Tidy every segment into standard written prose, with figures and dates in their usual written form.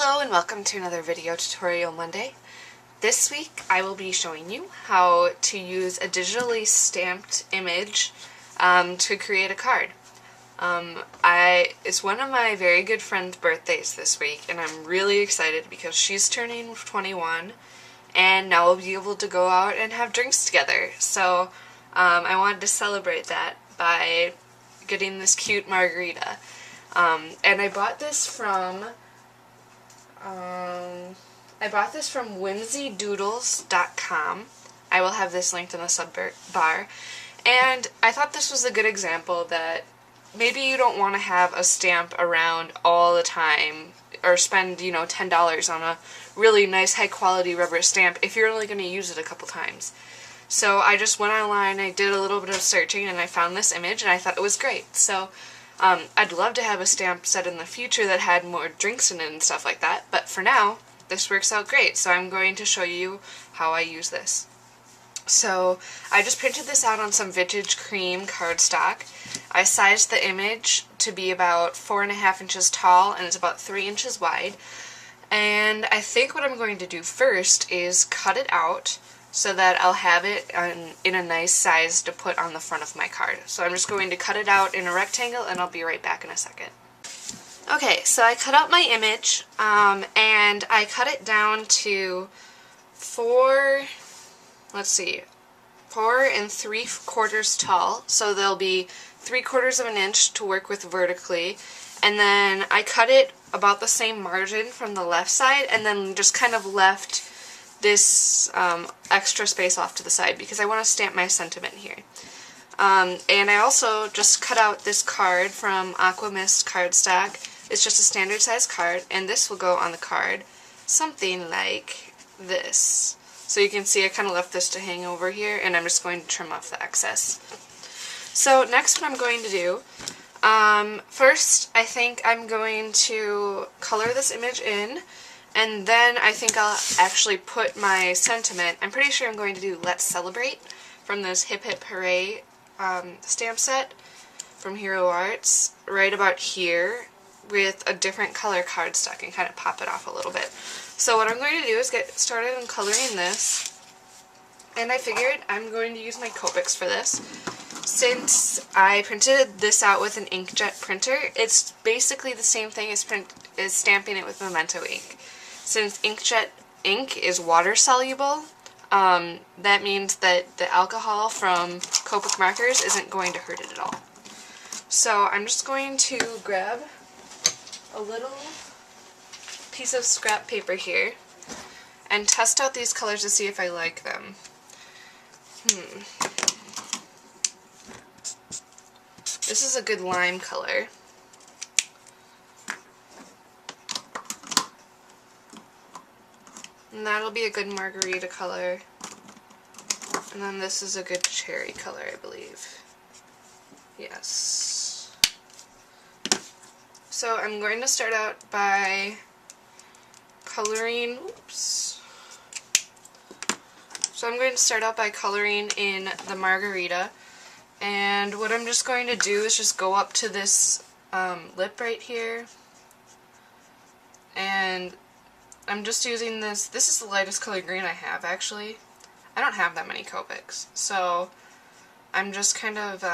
Hello and welcome to another video tutorial Monday. This week I will be showing you how to use a digitally stamped image to create a card. It's one of my very good friend's birthdays this week and I'm really excited because she's turning 21 and now we'll be able to go out and have drinks together. So I wanted to celebrate that by getting this cute margarita. And I bought this from whimsydoodles.com. I will have this linked in the subbar. And I thought this was a good example that maybe you don't want to have a stamp around all the time or spend, $10 on a really nice high quality rubber stamp if you're only going to use it a couple times. So I just went online, I did a little bit of searching, and I found this image and I thought it was great. So I'd love to have a stamp set in the future that had more drinks in it and stuff like that, but for now, this works out great, so I'm going to show you how I use this. So I just printed this out on some vintage cream cardstock. I sized the image to be about 4.5 inches tall and it's about 3 inches wide. And I think what I'm going to do first is cut it out so that I'll have it in a nice size to put on the front of my card. So I'm just going to cut it out in a rectangle and I'll be right back in a second. Okay, so I cut out my image and I cut it down to 4 3/4 tall, so there'll be 3/4 of an inch to work with vertically, and then I cut it about the same margin from the left side and then just kind of left this extra space off to the side because I want to stamp my sentiment here. And I also just cut out this card from Aqua Mist cardstock. It's just a standard size card, and this will go on the card something like this. So you can see I kind of left this to hang over here, and I'm just going to trim off the excess. So next what I'm going to do, first I think I'm going to color this image in, and then I think I'll actually put my sentiment. I'm pretty sure I'm going to do Let's Celebrate from this Hip Hip Hooray stamp set from Hero Arts right about here with a different color cardstock and kind of pop it off a little bit. So what I'm going to do is get started on coloring this, and I figured I'm going to use my Copics for this. Since I printed this out with an inkjet printer, it's basically the same thing as stamping it with Memento ink. Since inkjet ink is water soluble, that means that the alcohol from Copic markers isn't going to hurt it at all. So I'm just going to grab a little piece of scrap paper here and test out these colors to see if I like them. This is a good lime color. And that'll be a good margarita color. And then this is a good cherry color, I believe. Yes. So I'm going to start out by coloring, So I'm going to start out by coloring in the margarita. And what I'm just going to do is just go up to this lip right here. And I'm just using this. This is the lightest color green I have, actually. I don't have that many Copics, so I'm just kind of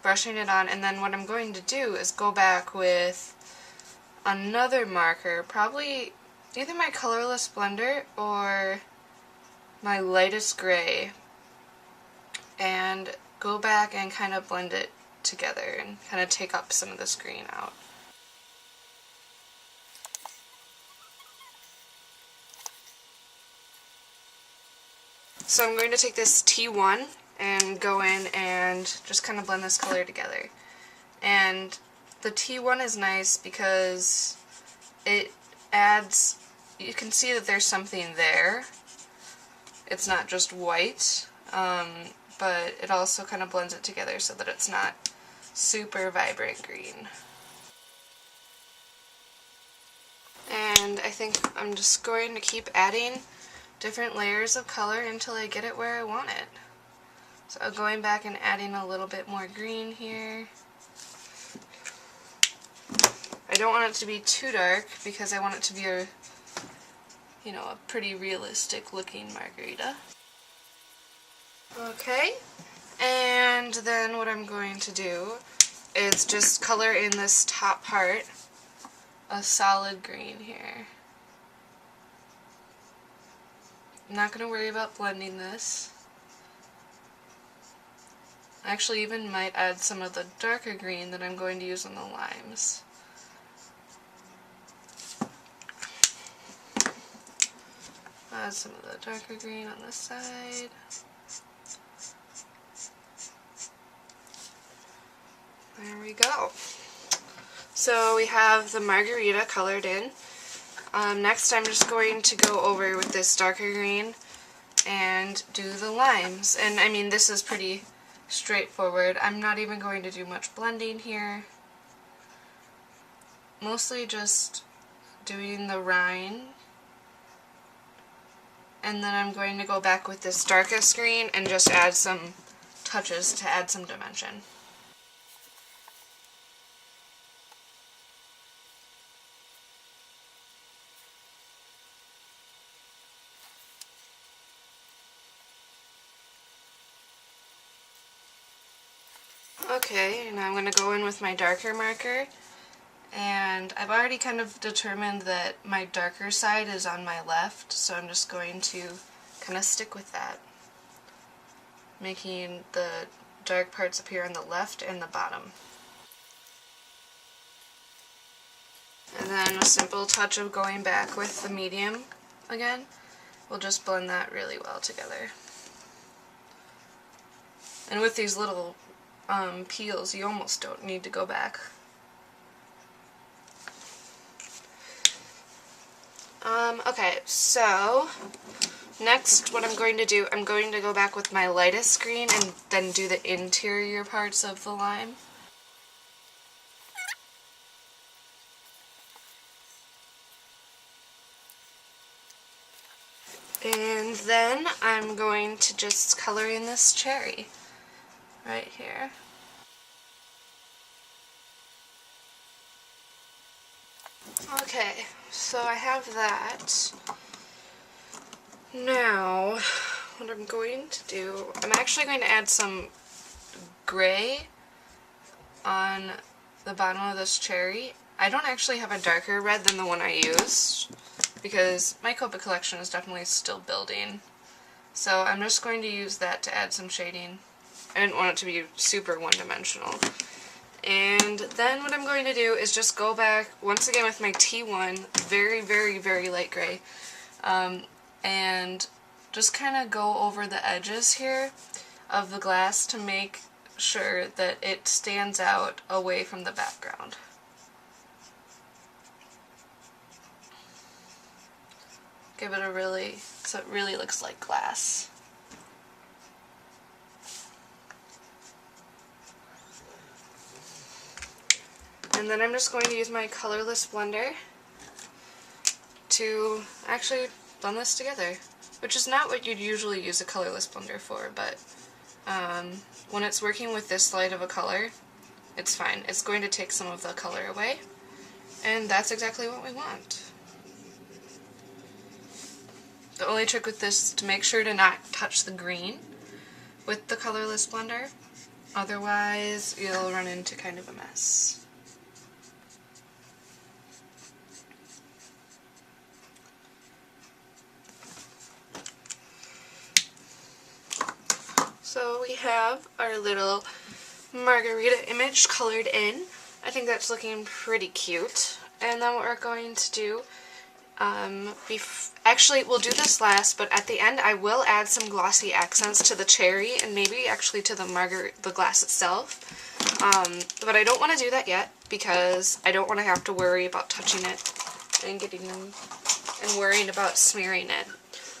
brushing it on, and then what I'm going to do is go back with another marker, probably either my colorless blender or my lightest gray, and go back and kind of blend it together and kind of take up some of this green out. So I'm going to take this T1 and go in and just kind of blend this color together. And the T1 is nice because it adds, you can see that there's something there. It's not just white, but it also kind of blends it together so that it's not super vibrant green. And I think I'm just going to keep adding different layers of color until I get it where I want it. So I'm going back and adding a little bit more green here. don't want it to be too dark because I want it to be a, you know, a pretty realistic looking margarita. Okay, and then what I'm going to do is just color in this top part a solid green here. I'm not going to worry about blending this. I actually even might add some of the darker green that I'm going to use on the limes. Add some of the darker green on this side. There we go. So we have the margarita colored in. Next I'm just going to go over with this darker green and do the limes. And I mean, this is pretty straightforward. I'm not even going to do much blending here. Mostly just doing the rind. And then I'm going to go back with this darkest green and just add some touches to add some dimension. Okay, now I'm going to go in with my darker marker, and I've already kind of determined that my darker side is on my left, so I'm just going to kind of stick with that, making the dark parts appear on the left and the bottom. And then a simple touch of going back with the medium again will just blend that really well together. And with these little peels, you almost don't need to go back. Okay, so next what I'm going to do, I'm going to go back with my lightest green and then do the interior parts of the lime. And then I'm going to just color in this cherry right here. Okay, so I have that. Now, what I'm going to do, I'm actually going to add some gray on the bottom of this cherry. I don't actually have a darker red than the one I used, because my Copic collection is definitely still building. So I'm just going to use that to add some shading. I didn't want it to be super one-dimensional. And then what I'm going to do is just go back once again with my T1, very, very, very light gray, and just kind of go over the edges here of the glass to make sure that it stands out away from the background. Give it a really, so it really looks like glass. And then I'm just going to use my colorless blender to actually blend this together, which is not what you'd usually use a colorless blender for, but when it's working with this light of a color, it's fine. It's going to take some of the color away, and that's exactly what we want. The only trick with this is to make sure to not touch the green with the colorless blender, otherwise you'll run into kind of a mess. So we have our little margarita image colored in. I think that's looking pretty cute. And then what we're going to do, actually we'll do this last, but at the end I will add some glossy accents to the cherry and maybe actually to the glass itself. But I don't want to do that yet because I don't want to have to worry about touching it and getting them and worrying about smearing it.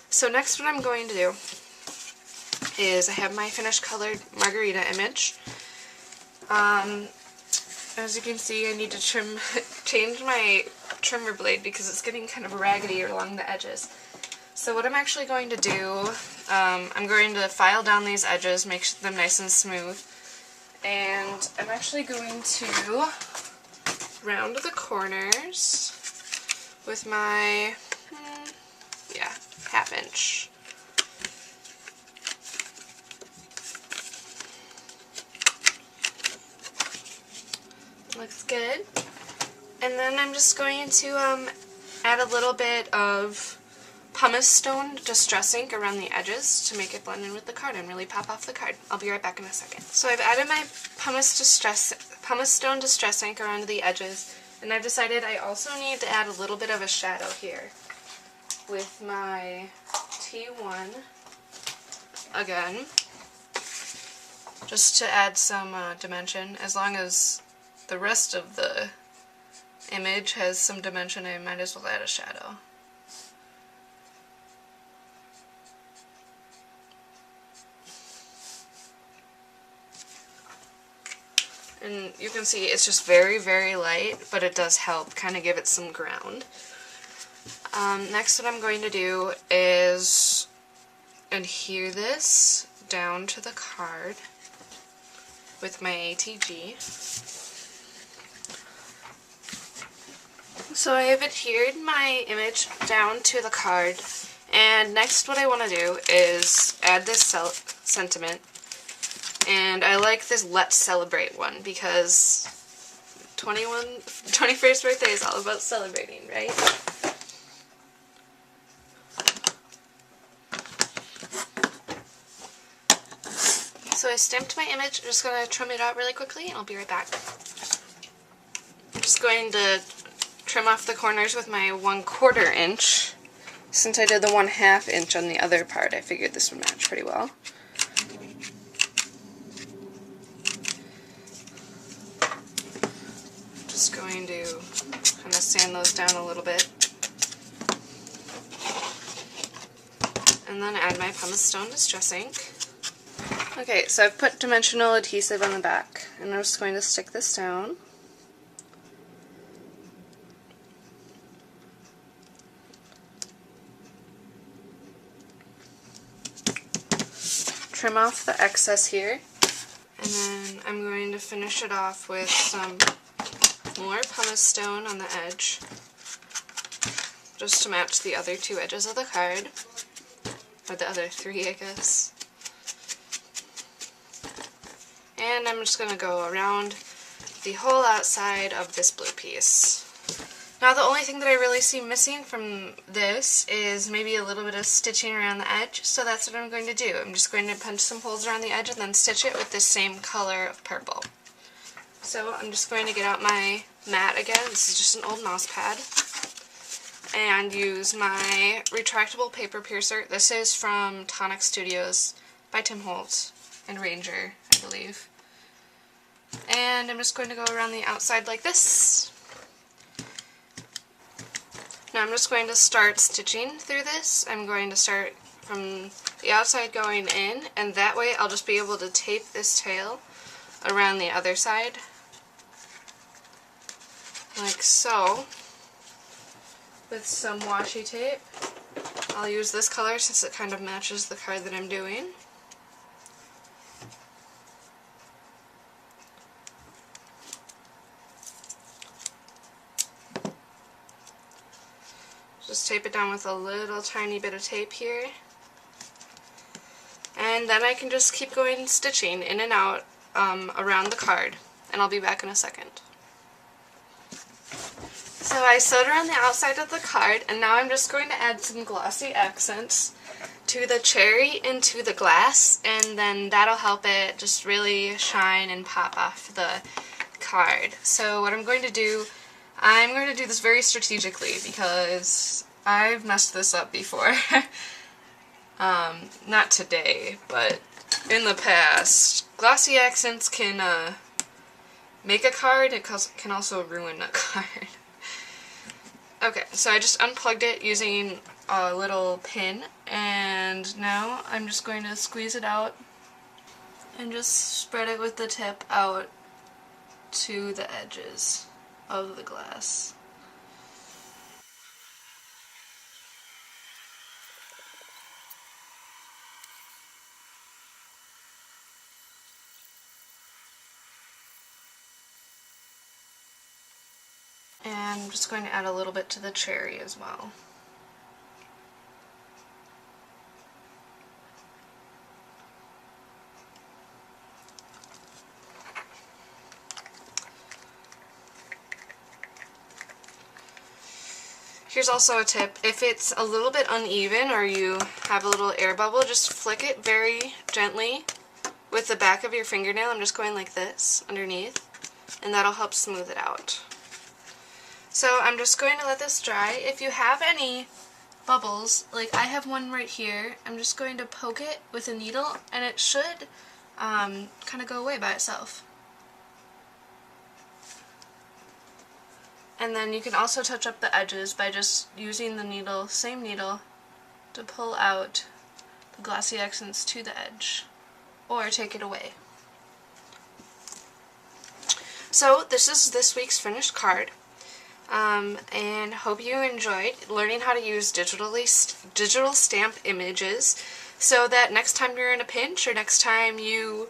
So next what I'm going to do is I have my finished colored margarita image. As you can see, I need to change my trimmer blade because it's getting kind of raggedy along the edges. So what I'm actually going to do, I'm going to file down these edges, make them nice and smooth, and I'm actually going to round the corners with my, yeah, 1/2 inch. Looks good. And then I'm just going to add a little bit of pumice stone distress ink around the edges to make it blend in with the card and really pop off the card. I'll be right back in a second. So I've added my pumice stone distress ink around the edges, and I've decided I also need to add a little bit of a shadow here with my T1 again, just to add some dimension. As long as the rest of the image has some dimension, I might as well add a shadow. And you can see it's just very, very light, but it does help kind of give it some ground. Next, what I'm going to do is adhere this down to the card with my ATG. So I have adhered my image down to the card, and next what I want to do is add this sentiment. And I like this Let's Celebrate one because 21st birthday is all about celebrating, right? So I stamped my image. I'm just going to trim it out really quickly and I'll be right back. I'm just going to trim off the corners with my 1/4 inch. Since I did the 1/2 inch on the other part, I figured this would match pretty well. Just going to kind of sand those down a little bit. And then add my pumice stone distress ink. Okay, so I've put dimensional adhesive on the back, and I'm just going to stick this down. Trim off the excess here, and then I'm going to finish it off with some more pumice stone on the edge, just to match the other 2 edges of the card, or the other 3, I guess. And I'm just going to go around the whole outside of this blue piece. Now the only thing that I really see missing from this is maybe a little bit of stitching around the edge, so that's what I'm going to do. I'm just going to punch some holes around the edge and then stitch it with this same color of purple. So I'm just going to get out my mat again. This is just an old mouse pad. And use my retractable paper piercer. This is from Tonic Studios by Tim Holtz and Ranger, I believe. And I'm just going to go around the outside like this. Now I'm just going to start stitching through this. I'm going to start from the outside going in, and that way I'll just be able to tape this tail around the other side, like so, with some washi tape. I'll use this color since it kind of matches the card that I'm doing. Just tape it down with a little tiny bit of tape here. And then I can just keep going stitching in and out around the card. And I'll be back in a second. So I sewed around the outside of the card, and now I'm just going to add some glossy accents to the cherry and to the glass, and then that'll help it just really shine and pop off the card. So what I'm going to do this very strategically because I've messed this up before. Not today, but in the past. Glossy accents can make a card, it can also ruin a card. Okay, so I just unplugged it using a little pin, and now I'm just going to squeeze it out and just spread it with the tip out to the edges of the glass. And I'm just going to add a little bit to the cherry as well. Here's also a tip. If it's a little bit uneven or you have a little air bubble, just flick it very gently with the back of your fingernail. I'm just going like this underneath, and that'll help smooth it out. So I'm just going to let this dry. If you have any bubbles, like I have one right here, I'm just going to poke it with a needle and it should kind of go away by itself. And then you can also touch up the edges by just using the needle, same needle, to pull out the glossy accents to the edge, or take it away. So this is this week's finished card, and hope you enjoyed learning how to use digital stamp images so that next time you're in a pinch or next time you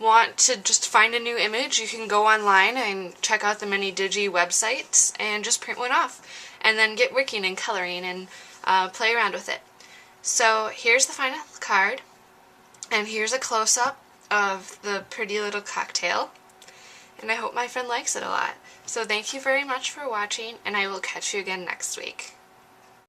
want to just find a new image, you can go online and check out the many Digi websites and just print one off and then get working and coloring and play around with it. So here's the final card, and here's a close-up of the pretty little cocktail, and I hope my friend likes it a lot. So thank you very much for watching, and I will catch you again next week.